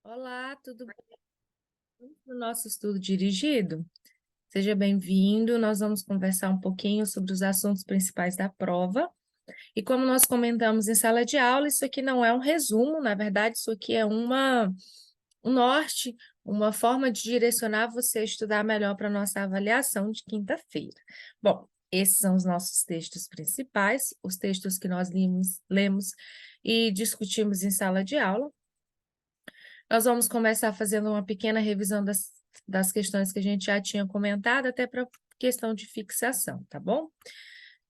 Olá, tudo bem no nosso estudo dirigido? Seja bem-vindo. Nós vamos conversar um pouquinho sobre os assuntos principais da prova. E como nós comentamos em sala de aula, isso aqui não é um resumo, na verdade, isso aqui é um norte, uma forma de direcionar você a estudar melhor para a nossa avaliação de quinta-feira. Bom, esses são os nossos textos principais, os textos que nós lemos e discutimos em sala de aula. Nós vamos começar fazendo uma pequena revisão das questões que a gente já tinha comentado, até para questão de fixação, tá bom?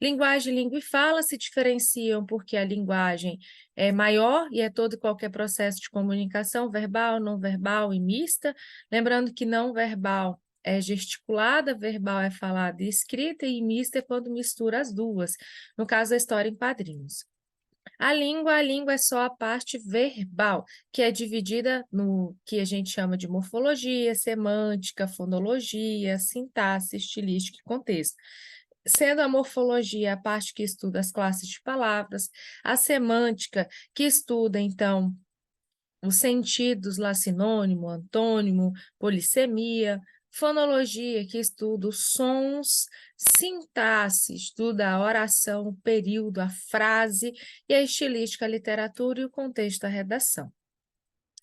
Linguagem, língua e fala se diferenciam porque a linguagem é maior e é todo e qualquer processo de comunicação, verbal, não verbal e mista. Lembrando que não verbal é gesticulada, verbal é falada e escrita, e mista é quando mistura as duas, no caso, a história em quadrinhos. A língua é só a parte verbal, que é dividida no que a gente chama de morfologia, semântica, fonologia, sintaxe, estilística e contexto. Sendo a morfologia a parte que estuda as classes de palavras, a semântica, que estuda, então, os sentidos lá, sinônimo, antônimo, polissemia, fonologia, que estuda os sons, sintaxe, estuda a oração, o período, a frase, e a estilística, a literatura e o contexto da redação.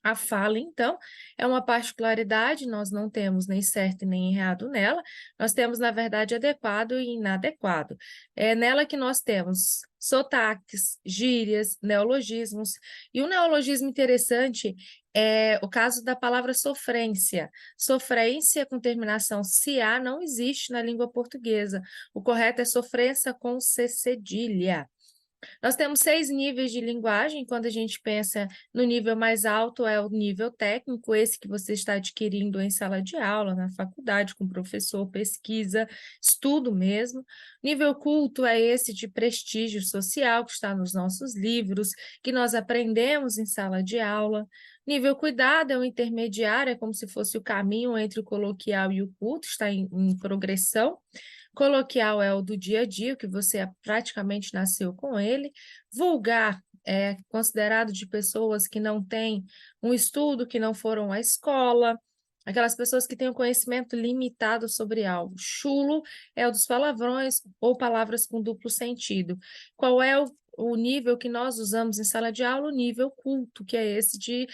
A fala, então, é uma particularidade, nós não temos nem certo nem errado nela, nós temos, na verdade, adequado e inadequado. É nela que nós temos sotaques, gírias, neologismos, e um neologismo interessante é o caso da palavra sofrência. Sofrência com terminação "-cia" não existe na língua portuguesa, o correto é sofrência com C cedilha. Nós temos 6 níveis de linguagem. Quando a gente pensa no nível mais alto, é o nível técnico, esse que você está adquirindo em sala de aula, na faculdade, com professor, pesquisa, estudo mesmo. Nível culto é esse de prestígio social, que está nos nossos livros, que nós aprendemos em sala de aula. Nível cuidado é o intermediário, é como se fosse o caminho entre o coloquial e o culto, está em progressão. Coloquial é o do dia a dia, que você praticamente nasceu com ele. Vulgar é considerado de pessoas que não têm um estudo, que não foram à escola, aquelas pessoas que têm um conhecimento limitado sobre algo. Chulo é o dos palavrões ou palavras com duplo sentido. Qual é o nível que nós usamos em sala de aula? O nível culto, que é esse de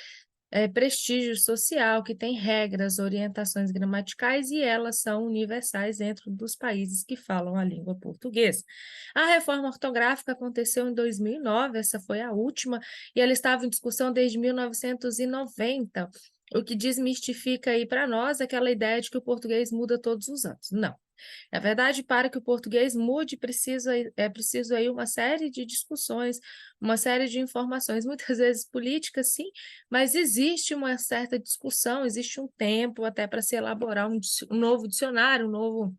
prestígio social, que tem regras, orientações gramaticais, e elas são universais dentro dos países que falam a língua portuguesa. A reforma ortográfica aconteceu em 2009, essa foi a última, e ela estava em discussão desde 1990, o que desmistifica aí para nós aquela ideia de que o português muda todos os anos. Não. Na verdade, para que o português mude, é preciso aí uma série de discussões, uma série de informações, muitas vezes políticas, sim, mas existe uma certa discussão, existe um tempo até para se elaborar um novo dicionário, um novo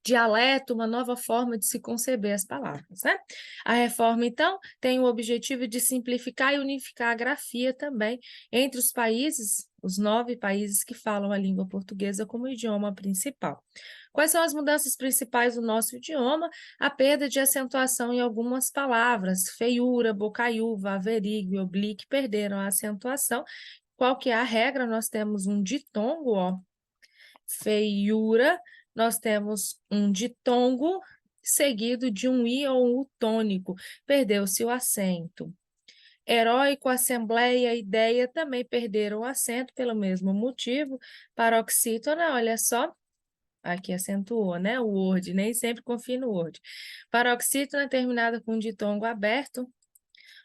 dialeto, uma nova forma de se conceber as palavras, né? A reforma, então, tem o objetivo de simplificar e unificar a grafia também entre os países, os 9 países que falam a língua portuguesa como idioma principal. Quais são as mudanças principais do nosso idioma? A perda de acentuação em algumas palavras, feiura, bocaiúva, averiguo e oblique perderam a acentuação. Qual que é a regra? Nós temos um ditongo, ó, feiura, nós temos um ditongo seguido de um i ou um u tônico, perdeu-se o acento. Heróico, assembleia, ideia também perderam o acento pelo mesmo motivo. Paroxítona, olha só, aqui acentuou, né? O word, nem sempre confie no word. Paroxítona terminada com ditongo aberto.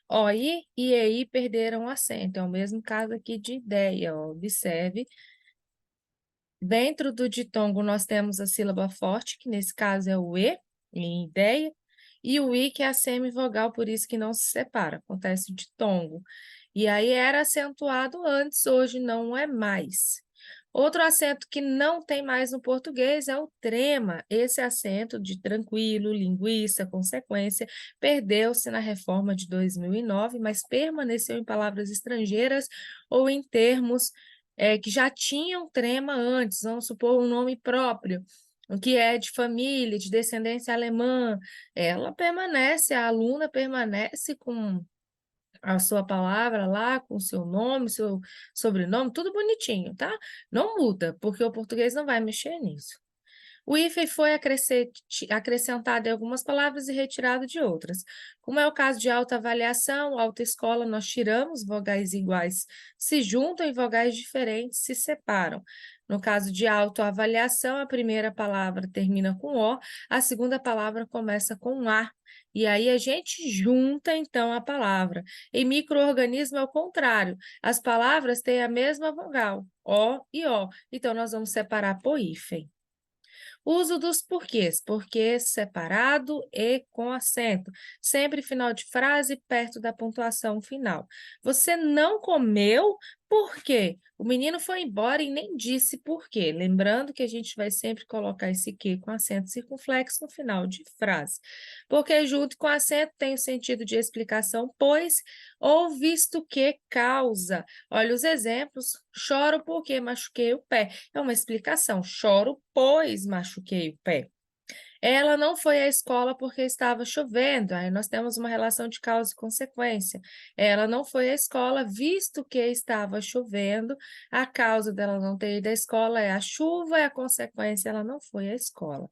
OI e EI perderam o acento. É o mesmo caso aqui de ideia, ó. Observe. Dentro do ditongo, nós temos a sílaba forte, que nesse caso é o E, em ideia, e o I, que é a semivogal, por isso que não se separa, acontece o ditongo. E aí era acentuado antes, hoje não é mais. Outro acento que não tem mais no português é o trema. Esse acento de tranquilo, linguiça, consequência, perdeu-se na reforma de 2009, mas permaneceu em palavras estrangeiras ou em termos que já tinham trema antes, vamos supor um nome próprio, o que é de família, de descendência alemã, ela permanece, a aluna permanece com a sua palavra lá com o seu nome, seu sobrenome, tudo bonitinho, tá? Não muda, porque o português não vai mexer nisso. O hífen foi acrescentado em algumas palavras e retirado de outras. Como é o caso de autoavaliação, autoescola, nós tiramos vogais iguais, se juntam e vogais diferentes se separam. No caso de autoavaliação, a primeira palavra termina com O, a segunda palavra começa com A. E aí a gente junta, então, a palavra. Em micro-organismo é o contrário. As palavras têm a mesma vogal, O e O. Então, nós vamos separar por hífen. Uso dos porquês. Porquê separado e com acento. Sempre final de frase, perto da pontuação final. Você não comeu, por quê? O menino foi embora e nem disse por quê. Lembrando que a gente vai sempre colocar esse que com acento circunflexo no final de frase. Porque junto com acento tem o sentido de explicação, pois, ou visto que causa. Olha os exemplos. Choro porque machuquei o pé. É uma explicação. Choro, pois machuquei o pé. Ela não foi à escola porque estava chovendo. Aí nós temos uma relação de causa e consequência. Ela não foi à escola visto que estava chovendo. A causa dela não ter ido à escola é a chuva e a consequência ela não foi à escola.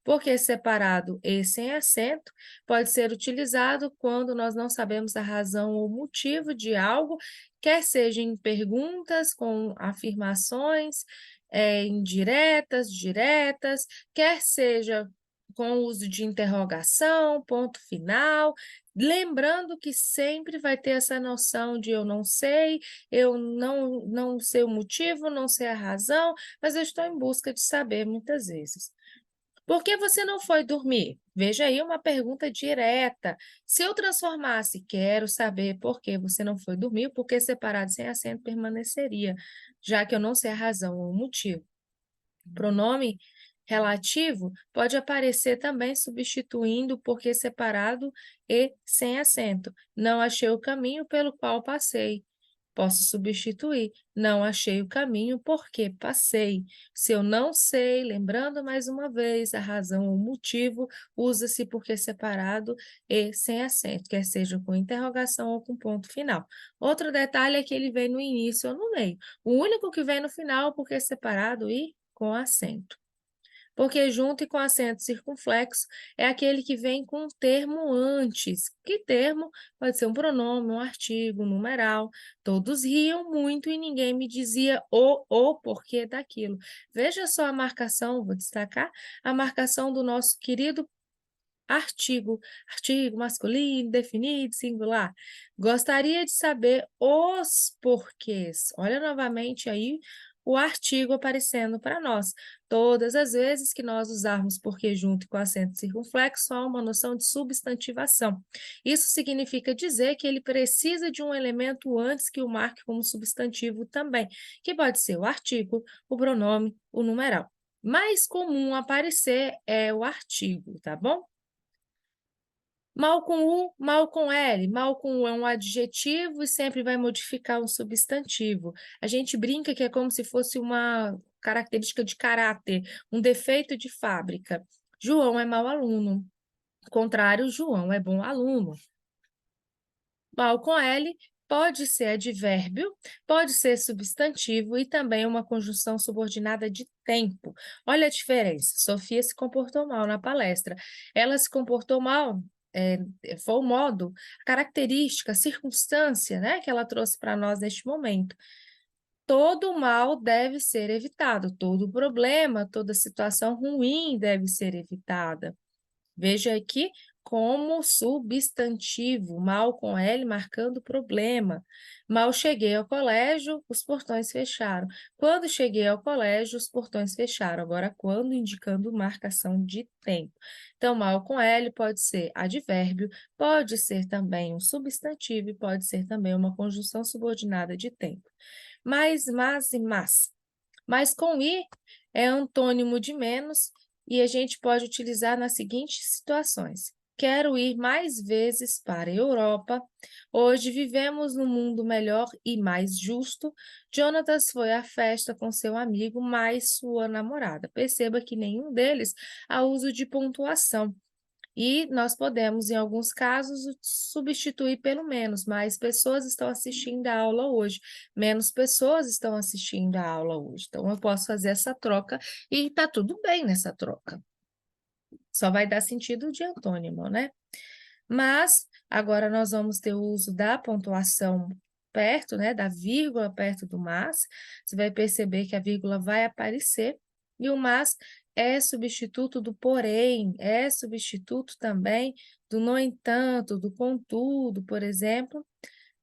Porque separado e sem acento pode ser utilizado quando nós não sabemos a razão ou motivo de algo, quer seja em perguntas com afirmações, indiretas, diretas, quer seja com o uso de interrogação, ponto final, lembrando que sempre vai ter essa noção de eu não sei o motivo, não sei a razão, mas eu estou em busca de saber muitas vezes. Por que você não foi dormir? Veja aí uma pergunta direta. Se eu transformasse, quero saber por que você não foi dormir, por que separado sem acento permaneceria, já que eu não sei a razão ou o motivo. Pronome relativo pode aparecer também substituindo porque separado e sem acento. Não achei o caminho pelo qual passei. Posso substituir. Não achei o caminho porque passei. Se eu não sei, lembrando mais uma vez a razão ou motivo, usa-se porque separado e sem acento, quer seja com interrogação ou com ponto final. Outro detalhe é que ele vem no início ou no meio. O único que vem no final porque separado e com acento. Porque junto e com acento circunflexo é aquele que vem com um termo antes. Que termo? Pode ser um pronome, um artigo, um numeral. Todos riam muito e ninguém me dizia o porquê daquilo. Veja só a marcação, vou destacar, a marcação do nosso querido artigo masculino, definido, singular. Gostaria de saber os porquês. Olha novamente aí o artigo aparecendo para nós. Todas as vezes que nós usarmos porque junto com acento circunflexo, há uma noção de substantivação. Isso significa dizer que ele precisa de um elemento antes que o marque como substantivo também, que pode ser o artigo, o pronome, o numeral. Mais comum aparecer é o artigo, tá bom? Mal com U, mal com L. Mal com U é um adjetivo e sempre vai modificar um substantivo. A gente brinca que é como se fosse uma característica de caráter, um defeito de fábrica. João é mau aluno. Contrário, João é bom aluno. Mal com L pode ser advérbio, pode ser substantivo e também uma conjunção subordinada de tempo. Olha a diferença. Sofia se comportou mal na palestra. Ela se comportou mal, foi o modo, a característica, a circunstância, né, que ela trouxe para nós neste momento. Todo mal deve ser evitado, todo problema, toda situação ruim deve ser evitada. Veja aqui como substantivo, mal com L marcando problema. Mal cheguei ao colégio, os portões fecharam. Quando cheguei ao colégio, os portões fecharam. Agora, quando indicando marcação de tempo. Então, mal com L pode ser advérbio, pode ser também um substantivo e pode ser também uma conjunção subordinada de tempo. Mais, mas e mas. Mas com I é antônimo de menos e a gente pode utilizar nas seguintes situações. Quero ir mais vezes para a Europa. Hoje vivemos num mundo melhor e mais justo. Jonatas foi à festa com seu amigo, mais sua namorada. Perceba que nenhum deles há uso de pontuação. E nós podemos, em alguns casos, substituir pelo menos. Mais pessoas estão assistindo a aula hoje, menos pessoas estão assistindo a aula hoje. Então, eu posso fazer essa troca e está tudo bem nessa troca. Só vai dar sentido de antônimo, né? Mas, agora nós vamos ter o uso da pontuação perto, né? Da vírgula perto do mas. Você vai perceber que a vírgula vai aparecer. E o mas é substituto do porém, é substituto também do no entanto, do contudo, por exemplo.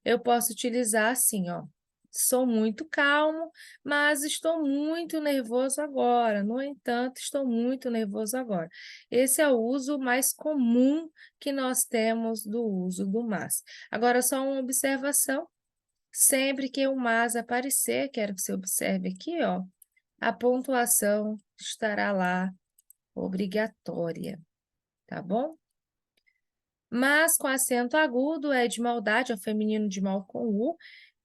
Eu posso utilizar assim, ó. Sou muito calmo, mas estou muito nervoso agora. No entanto, estou muito nervoso agora. Esse é o uso mais comum que nós temos do uso do mas. Agora, só uma observação. Sempre que o mas aparecer, quero que você observe aqui, ó, a pontuação estará lá obrigatória, tá bom? Mas com acento agudo é de maldade, é o feminino de mal com U,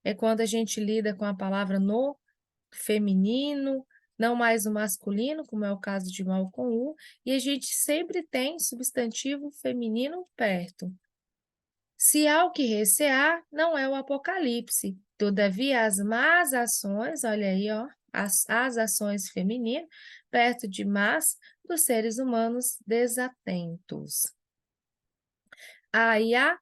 é quando a gente lida com a palavra no feminino, não mais no masculino, como é o caso de mal com U, e a gente sempre tem substantivo feminino perto. Se há o que recear, não é o apocalipse. Todavia, as más ações, olha aí, ó, as ações femininas, perto de más dos seres humanos desatentos. A e a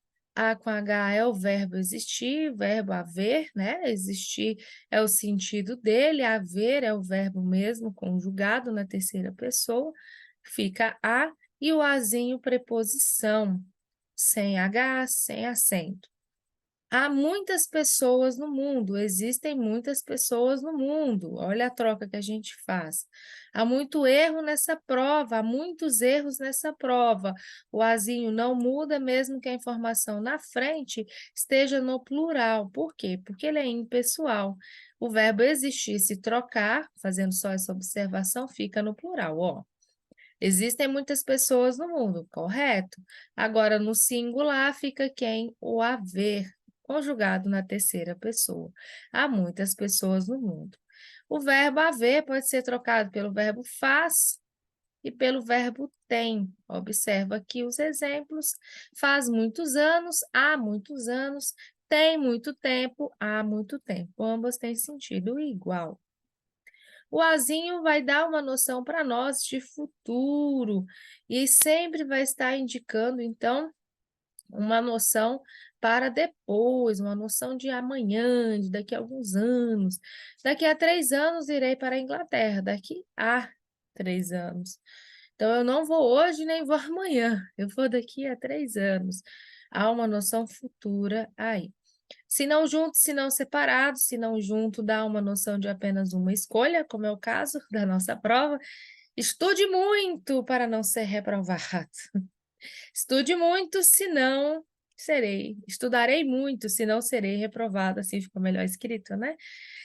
com H é o verbo existir, o verbo haver, né? Existir é o sentido dele, haver é o verbo mesmo, conjugado na terceira pessoa, fica a, e o azinho preposição, sem H, sem acento. Há muitas pessoas no mundo, existem muitas pessoas no mundo. Olha a troca que a gente faz. Há muito erro nessa prova, há muitos erros nessa prova. O azinho não muda mesmo que a informação na frente esteja no plural. Por quê? Porque ele é impessoal. O verbo existir, se trocar, fazendo só essa observação, fica no plural, ó. Existem muitas pessoas no mundo, correto? Agora, no singular, fica quem? O haver, conjugado na terceira pessoa. Há muitas pessoas no mundo. O verbo haver pode ser trocado pelo verbo faz e pelo verbo tem. Observa aqui os exemplos. Faz muitos anos, há muitos anos, tem muito tempo, há muito tempo. Ambas têm sentido igual. O azinho vai dar uma noção para nós de futuro e sempre vai estar indicando, então, uma noção para depois, uma noção de amanhã, de daqui a alguns anos. Daqui a 3 anos irei para a Inglaterra, daqui a 3 anos. Então, eu não vou hoje nem vou amanhã, eu vou daqui a 3 anos. Há uma noção futura aí. Se não junto, se não separado, se não junto dá uma noção de apenas uma escolha, como é o caso da nossa prova. Estude muito para não ser reprovado. Estude muito, senão serei. Estudarei muito, senão serei reprovado. Assim fica melhor escrito, né?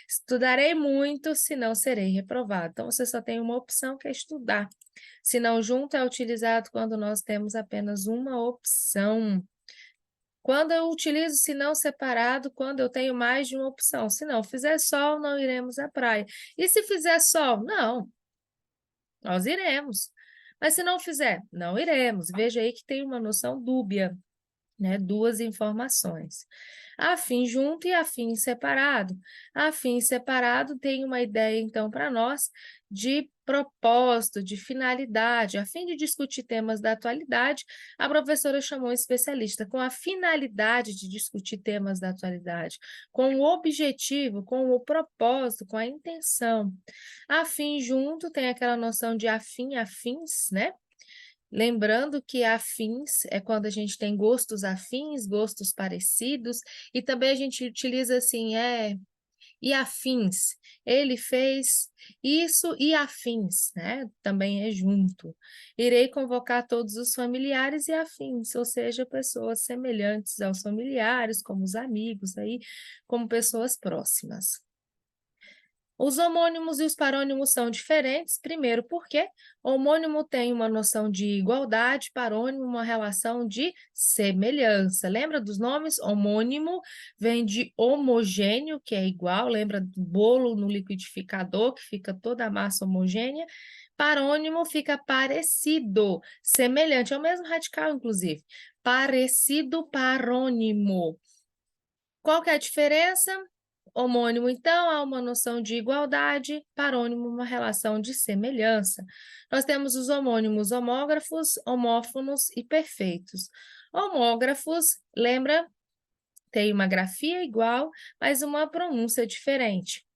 Estudarei muito, senão serei reprovado. Então, você só tem uma opção, que é estudar. Se não junto é utilizado quando nós temos apenas uma opção. Quando eu utilizo se não separado, quando eu tenho mais de uma opção. Se não fizer sol, não iremos à praia. E se fizer sol? Não, nós iremos. Mas se não fizer, não iremos. Veja aí que tem uma noção dúbia, né? Duas informações. Afim junto e afim separado. Afim separado tem uma ideia, então, para nós de propósito, de finalidade. A fim de discutir temas da atualidade, a professora chamou um especialista com a finalidade de discutir temas da atualidade, com o objetivo, com o propósito, com a intenção. Afim junto tem aquela noção de afins, né? Lembrando que afins é quando a gente tem gostos afins, gostos parecidos, e também a gente utiliza assim, e afins. Ele fez isso e afins, né? Também é junto. Irei convocar todos os familiares e afins, ou seja, pessoas semelhantes aos familiares, como os amigos aí, como pessoas próximas. Os homônimos e os parônimos são diferentes, primeiro porque homônimo tem uma noção de igualdade, parônimo uma relação de semelhança. Lembra dos nomes? Homônimo vem de homogêneo, que é igual, lembra do bolo no liquidificador, que fica toda a massa homogênea. Parônimo fica parecido, semelhante, é o mesmo radical, inclusive. Parecido, parônimo. Qual que é a diferença? Homônimo, então, há uma noção de igualdade, parônimo, uma relação de semelhança. Nós temos os homônimos homógrafos, homófonos e perfeitos. Homógrafos, lembra? Tem uma grafia igual, mas uma pronúncia diferente.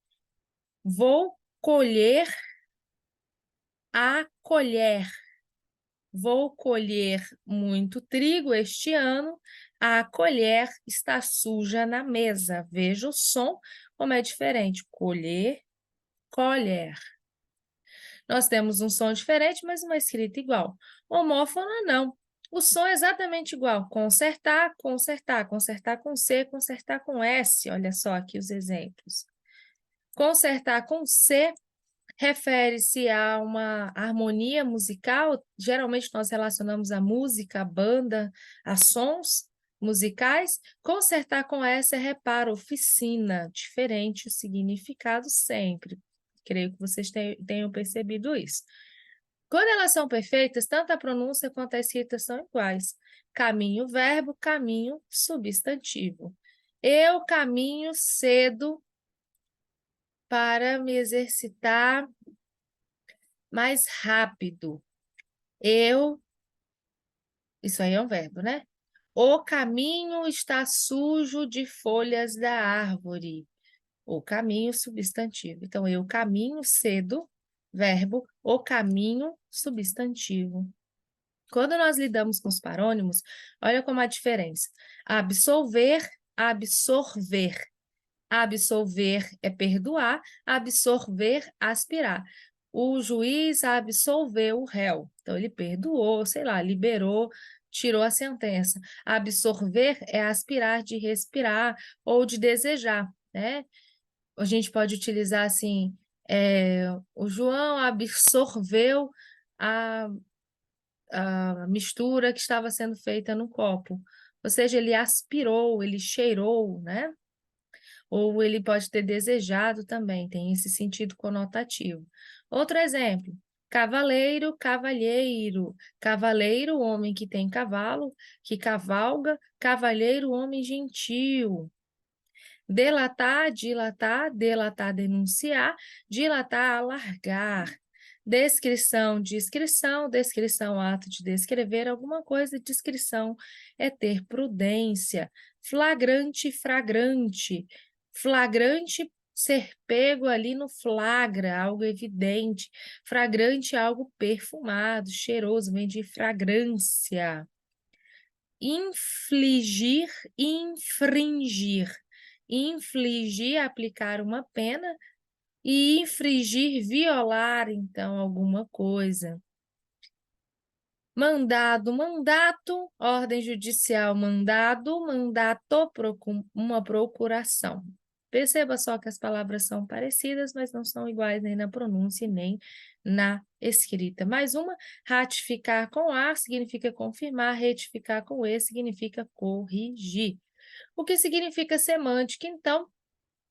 Vou colher a colher. Vou colher muito trigo este ano. A colher está suja na mesa. Veja o som, como é diferente. Colher, colher. Nós temos um som diferente, mas uma escrita igual. Homófona, não. O som é exatamente igual. Consertar, consertar. Consertar com C, consertar com S. Olha só aqui os exemplos. Consertar com C refere-se a uma harmonia musical. Geralmente nós relacionamos a música, a banda, a sons musicais. Consertar com S é reparo, oficina, diferente o significado sempre. Creio que vocês tenham percebido isso. Quando elas são perfeitas, tanto a pronúncia quanto a escrita são iguais. Caminho, verbo, caminho, substantivo. Eu caminho cedo para me exercitar mais rápido. Isso aí é um verbo, né? O caminho está sujo de folhas da árvore. O caminho, substantivo. Então, eu caminho cedo, verbo, o caminho, substantivo. Quando nós lidamos com os parônimos, olha como a diferença. Absolver, absorver. Absolver é perdoar, absorver, aspirar. O juiz absolveu o réu. Então, ele perdoou, sei lá, liberou, tirou a sentença. Absorver é aspirar de respirar ou de desejar, né? A gente pode utilizar assim, o João absorveu a mistura que estava sendo feita no copo. Ou seja, ele aspirou, ele cheirou, né? Ou ele pode ter desejado também, tem esse sentido conotativo. Outro exemplo, cavaleiro, cavalheiro. Cavaleiro, homem que tem cavalo, que cavalga. Cavalheiro, homem gentil. Delatar, dilatar, delatar, denunciar, dilatar, alargar. Descrição, descrição, descrição, ato de descrever alguma coisa, descrição é ter prudência. Flagrante, fragrante. Flagrante, ser pego ali no flagra, algo evidente. Fragrante, algo perfumado, cheiroso, vem de fragrância. Infligir, infringir. Infligir, aplicar uma pena, e infringir, violar, então, alguma coisa. Mandado, mandato, ordem judicial, mandado, mandato, uma procuração. Perceba só que as palavras são parecidas, mas não são iguais nem na pronúncia nem na escrita. Mais uma, ratificar com A significa confirmar, retificar com E significa corrigir. O que significa semântica, então?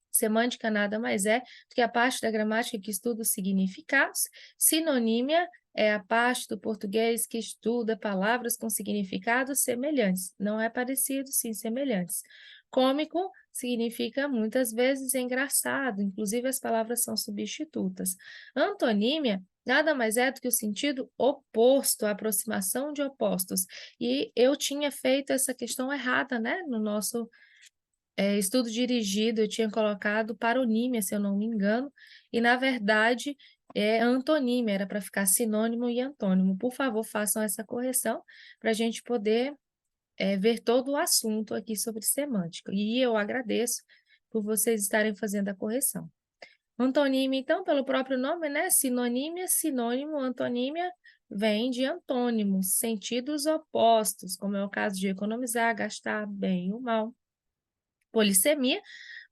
Semântica nada mais é do que a parte da gramática que estuda os significados. Sinonímia é a parte do português que estuda palavras com significados semelhantes. Não é parecido, sim, semelhantes. Cômico significa muitas vezes engraçado, inclusive as palavras são substitutas. Antonímia nada mais é do que o sentido oposto, a aproximação de opostos. E eu tinha feito essa questão errada, né, no nosso estudo dirigido, eu tinha colocado paronímia, se eu não me engano, e na verdade é antonímia, era para ficar sinônimo e antônimo. Por favor, façam essa correção para a gente poder ver todo o assunto aqui sobre semântica. E eu agradeço por vocês estarem fazendo a correção. Antonímia, então, pelo próprio nome, né? Sinonímia, sinônimo, antonímia vem de antônimos, sentidos opostos, como é o caso de economizar, gastar, bem ou mal. Polissemia,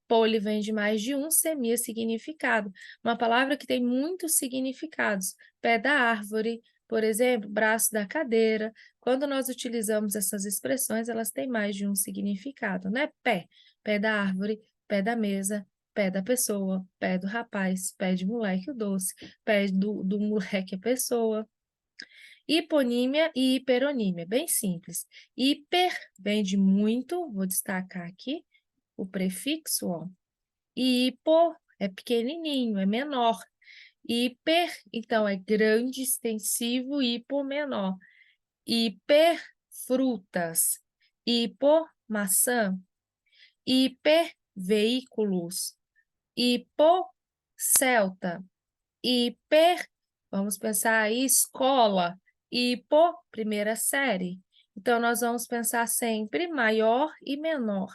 poli vem de mais de um, semia, significado. Uma palavra que tem muitos significados. Pé da árvore, por exemplo, braço da cadeira. Quando nós utilizamos essas expressões, elas têm mais de um significado, né? Pé da árvore, pé da mesa, pé da pessoa, pé do rapaz, pé de moleque, o doce, pé do moleque, a pessoa. Hiponímia e hiperonímia, bem simples. Hiper vem de muito, vou destacar aqui o prefixo, ó. E hipo é pequenininho, é menor. Hiper, então, é grande, extensivo, hipo, menor. Hiper, frutas. Hipo, maçã. Hiper, veículos. Hipo, celta. Hiper, vamos pensar aí, escola. Hipo, primeira série. Então, nós vamos pensar sempre maior e menor.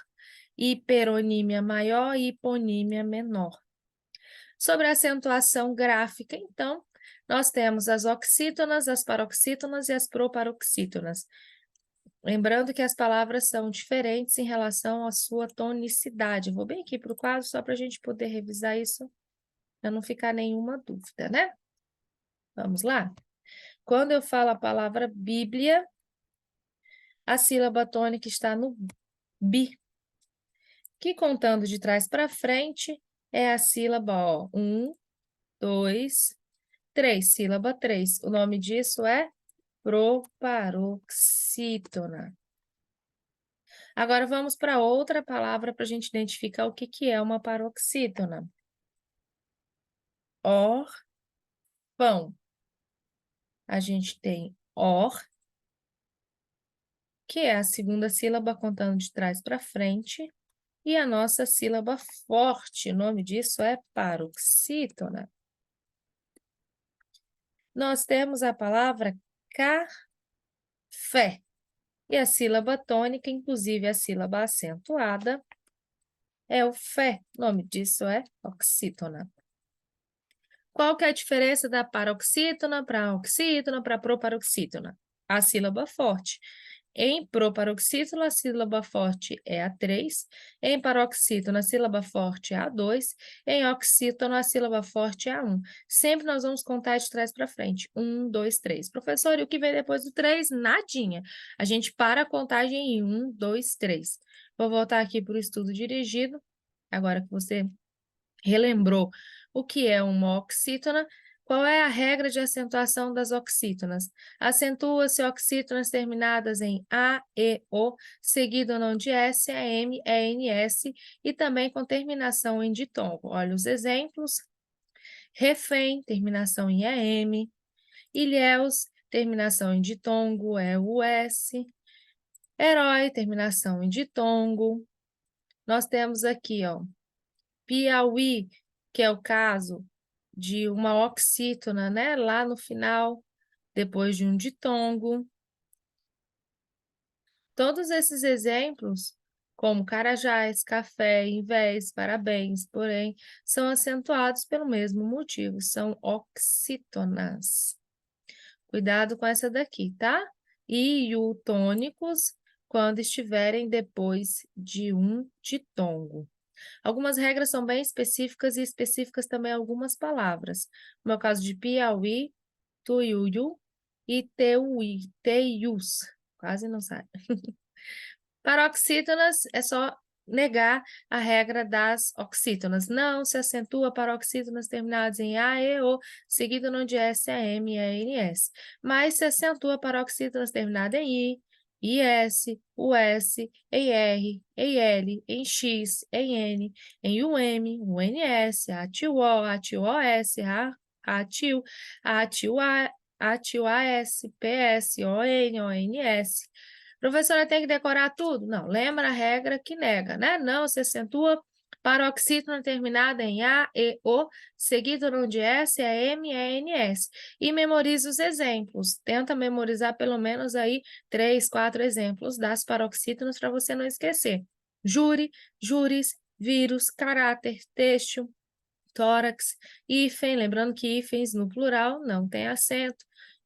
Hiperonímia maior e hiponímia menor. Sobre a acentuação gráfica, então, nós temos as oxítonas, as paroxítonas e as proparoxítonas. Lembrando que as palavras são diferentes em relação à sua tonicidade. Eu vou bem aqui para o quadro só para a gente poder revisar isso, para não ficar nenhuma dúvida, né? Vamos lá? Quando eu falo a palavra Bíblia, a sílaba tônica está no bi, que contando de trás para frente é a sílaba ó, 1, 2, 3, sílaba 3. O nome disso é proparoxítona. Agora vamos para outra palavra para a gente identificar o que é uma paroxítona. Orfão. A gente tem or, que é a segunda sílaba contando de trás para frente, e a nossa sílaba forte, o nome disso é paroxítona. Nós temos a palavra café. E a sílaba tônica, inclusive a sílaba acentuada, é o fé. O nome disso é oxítona. Qual que é a diferença da paroxítona para oxítona para proparoxítona? A sílaba forte. Em proparoxítona, a sílaba forte é a 3. Em paroxítona, a sílaba forte é a 2. Em oxítona, a sílaba forte é a 1. Sempre nós vamos contar de trás para frente. 1, 2, 3. Professor, e o que vem depois do 3? Nadinha. A gente para a contagem em 1, 2, 3. Vou voltar aqui para o estudo dirigido. Agora que você relembrou o que é uma oxítona, qual é a regra de acentuação das oxítonas? Acentua-se oxítonas terminadas em A, E, O, seguido ou não de S, M, E, N, S, e também com terminação em ditongo. Olha os exemplos. Refém, terminação em EM. Ilhéus, terminação em ditongo, é o S. Herói, terminação em ditongo. Nós temos aqui, ó, Piauí, que é o caso de uma oxítona, né? Lá no final, depois de um ditongo. Todos esses exemplos, como Carajás, café, invés, parabéns, porém, são acentuados pelo mesmo motivo, são oxítonas. Cuidado com essa daqui, tá? E iutônicos, quando estiverem depois de um ditongo. Algumas regras são bem específicas e específicas também algumas palavras. No meu caso de Piauí, Tuiuiu e Teius. Quase não sai. Paroxítonas é só negar a regra das oxítonas. Não se acentua paroxítonas terminadas em A, E, O, seguido no de S, A, M, E, N, S. Mas se acentua paroxítonas terminadas em I, IS, US, ER, EL, em X, em N, em UM, UNS, ATIO, ATIOS, ATIO, ATIOAS, PS, ON, ONS. Professora, tem que decorar tudo? Não, lembra a regra que nega, né? Não se acentua paroxítona terminada em A, E, O, seguido não de S, é M, é N, S. E memoriza os exemplos. Tenta memorizar pelo menos aí 3, 4 exemplos das paroxítonas para você não esquecer. Júri, júris, vírus, caráter, têxtil, tórax, hífen, lembrando que hífens no plural não tem acento.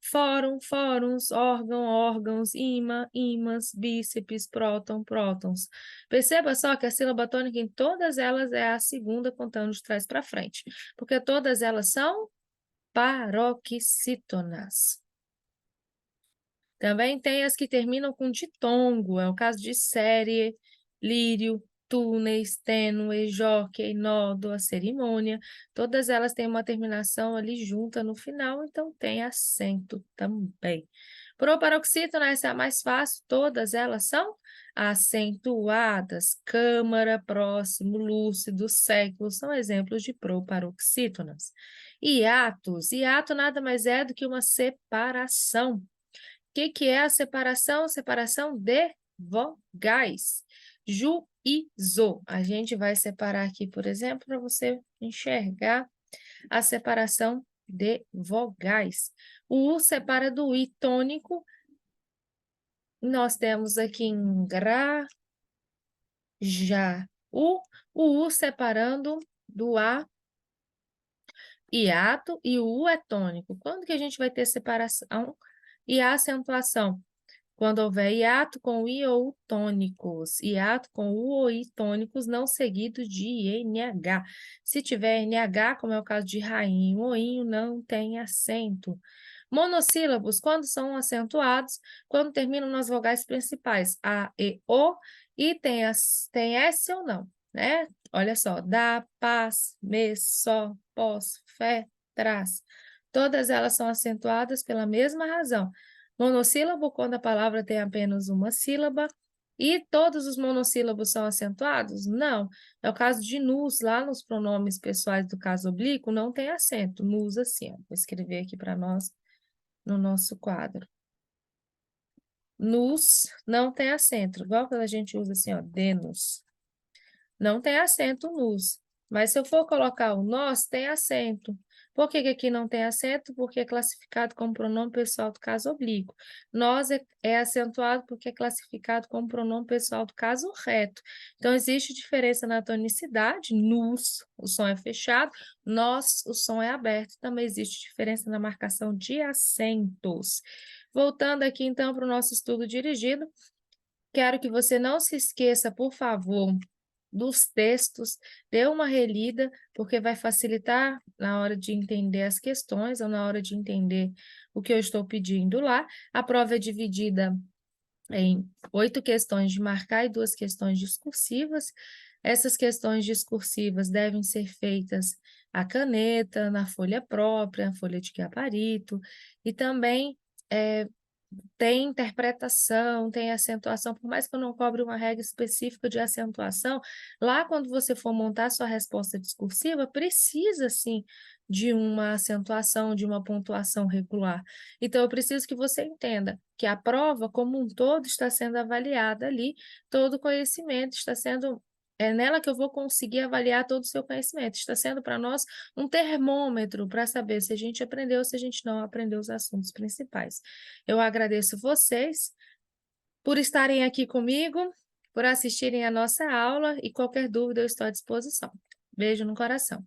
Fórum, fóruns, órgão, órgãos, ímã, ímãs, bíceps, próton, prótons. Perceba só que a sílaba tônica em todas elas é a segunda contando de trás para frente, porque todas elas são paroxítonas. Também tem as que terminam com ditongo, é o caso de série, lírio, túneis, tênue, jockey, nódoa, cerimônia, todas elas têm uma terminação ali junta no final, então tem acento também. Proparoxítona, essa é a mais fácil, todas elas são acentuadas. Câmara, próximo, lúcido, século, são exemplos de proparoxítonas. Hiatos, hiato nada mais é do que uma separação. O que é a separação? Separação de vogais. Juízo. A gente vai separar aqui, por exemplo, para você enxergar a separação de vogais. O U separa do I tônico. Nós temos aqui em gra, já, o U separando do A, hiato, e o U é tônico. Quando que a gente vai ter separação e a acentuação? Quando houver hiato com I ou U tônicos. Hiato com U ou I tônicos não seguidos de NH. Se tiver NH, como é o caso de rainho, oinho, não tem acento. Monossílabos, quando são acentuados, quando terminam nas vogais principais, A, E, O, e tem S ou não, né? Olha só, dá, paz, mês, só, pós, fé, traz. Todas elas são acentuadas pela mesma razão. Monossílabo, quando a palavra tem apenas uma sílaba, e todos os monossílabos são acentuados? Não. É o caso de nus, lá nos pronomes pessoais do caso oblíquo, não tem acento. Nus assim, ó. Vou escrever aqui para nós no nosso quadro. Nus não tem acento, igual quando a gente usa assim, ó, denus. Não tem acento nus. Mas se eu for colocar o nós, tem acento. Por que que aqui não tem acento? Porque é classificado como pronome pessoal do caso oblíquo. Nós é acentuado porque é classificado como pronome pessoal do caso reto. Então, existe diferença na tonicidade. Nus, o som é fechado. Nós, o som é aberto. Também existe diferença na marcação de acentos. Voltando aqui, então, para o nosso estudo dirigido, quero que você não se esqueça, por favor, dos textos, dê uma relida, porque vai facilitar na hora de entender as questões ou na hora de entender o que eu estou pedindo lá. A prova é dividida em 8 questões de marcar e 2 questões discursivas. Essas questões discursivas devem ser feitas à caneta, na folha própria, folha de gabarito, e também tem interpretação, tem acentuação, por mais que eu não cobre uma regra específica de acentuação, lá quando você for montar sua resposta discursiva, precisa sim de uma acentuação, de uma pontuação regular. Então, eu preciso que você entenda que a prova como um todo está sendo avaliada ali, todo o conhecimento está sendo... É nela que eu vou conseguir avaliar todo o seu conhecimento. Está sendo para nós um termômetro para saber se a gente aprendeu ou se a gente não aprendeu os assuntos principais. Eu agradeço vocês por estarem aqui comigo, por assistirem a nossa aula e qualquer dúvida eu estou à disposição. Beijo no coração.